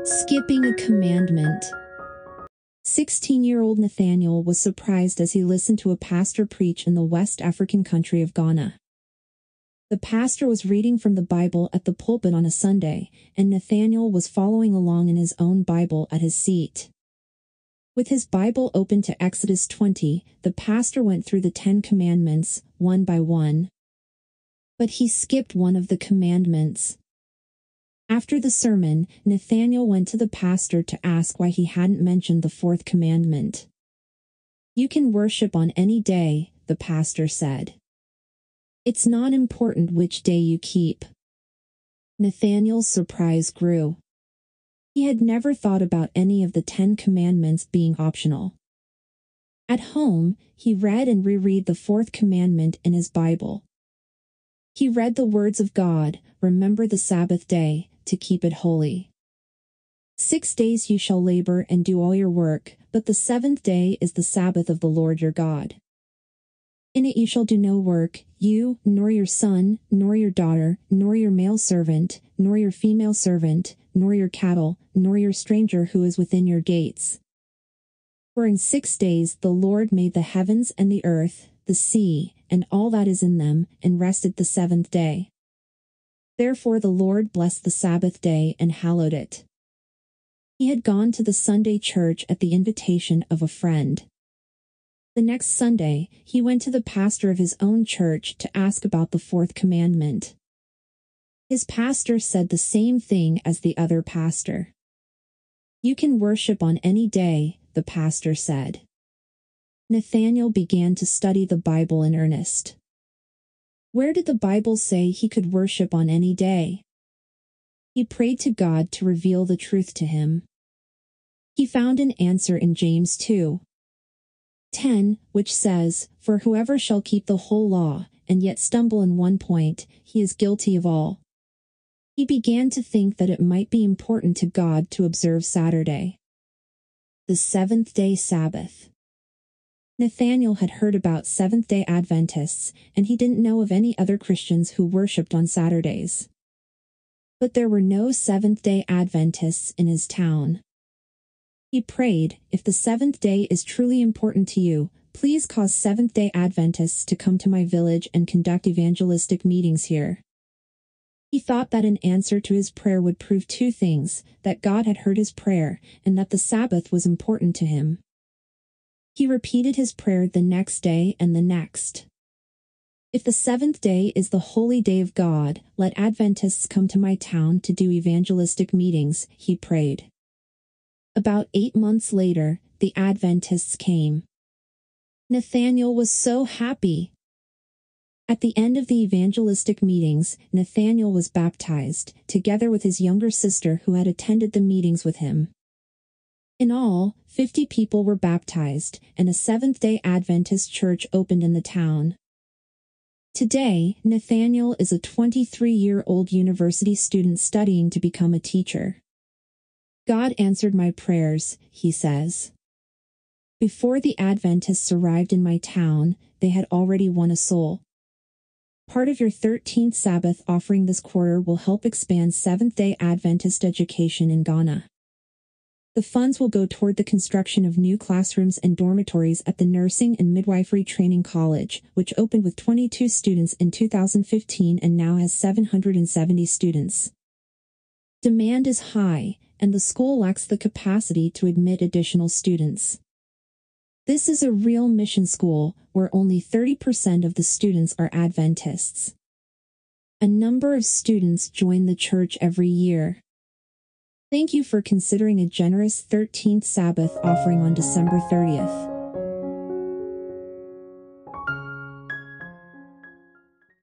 Skipping a commandment. 16-year-old Nathaniel was surprised as he listened to a pastor preach in the West African country of Ghana. The pastor was reading from the Bible at the pulpit on a Sunday, and Nathaniel was following along in his own Bible at his seat. With his Bible open to Exodus 20, the pastor went through the 10 Commandments, one by one. But he skipped one of the commandments. After the sermon, Nathaniel went to the pastor to ask why he hadn't mentioned the 4th commandment. "You can worship on any day," the pastor said. "It's not important which day you keep." Nathaniel's surprise grew. He had never thought about any of the 10 commandments being optional. At home, he read and reread the 4th commandment in his Bible. He read the words of God, "Remember the Sabbath day, to keep it holy. 6 days you shall labor and do all your work, but the 7th day is the Sabbath of the Lord your God. In it you shall do no work, you, nor your son, nor your daughter, nor your male servant, nor your female servant, nor your cattle, nor your stranger who is within your gates. For in 6 days the Lord made the heavens and the earth, the sea, and all that is in them, and rested the 7th day. Therefore the Lord blessed the Sabbath day and hallowed it." He had gone to the Sunday church at the invitation of a friend. The next Sunday, he went to the pastor of his own church to ask about the 4th commandment. His pastor said the same thing as the other pastor. "You can worship on any day," the pastor said. Nathaniel began to study the Bible in earnest. Where did the Bible say he could worship on any day? He prayed to God to reveal the truth to him. He found an answer in James 2:10, which says, "For whoever shall keep the whole law, and yet stumble in one point, he is guilty of all." He began to think that it might be important to God to observe Saturday, the Seventh-day Sabbath. Nathaniel had heard about Seventhday Adventists, and he didn't know of any other Christians who worshipped on Saturdays. But there were no Seventh-day Adventists in his town. He prayed, "If the 7th day is truly important to you, please cause Seventh-day Adventists to come to my village and conduct evangelistic meetings here." He thought that an answer to his prayer would prove 2 things: that God had heard his prayer, and that the Sabbath was important to him. He repeated his prayer the next day and the next. "If the 7th day is the holy day of God, let Adventists come to my town to do evangelistic meetings," he prayed. About 8 months later, the Adventists came. Nathaniel was so happy. At the end of the evangelistic meetings, Nathaniel was baptized, together with his younger sister who had attended the meetings with him. In all, 50 people were baptized, and a Seventh-day Adventist church opened in the town. Today, Nathaniel is a 23-year-old university student studying to become a teacher. "God answered my prayers," he says. "Before the Adventists arrived in my town, they had already won a soul." Part of your 13th Sabbath offering this quarter will help expand Seventh-day Adventist education in Ghana. The funds will go toward the construction of new classrooms and dormitories at the Nursing and Midwifery Training College, which opened with 22 students in 2015 and now has 770 students. Demand is high, and the school lacks the capacity to admit additional students. This is a real mission school, where only 30% of the students are Adventists. A number of students join the church every year. Thank you for considering a generous 13th Sabbath offering on December 30th.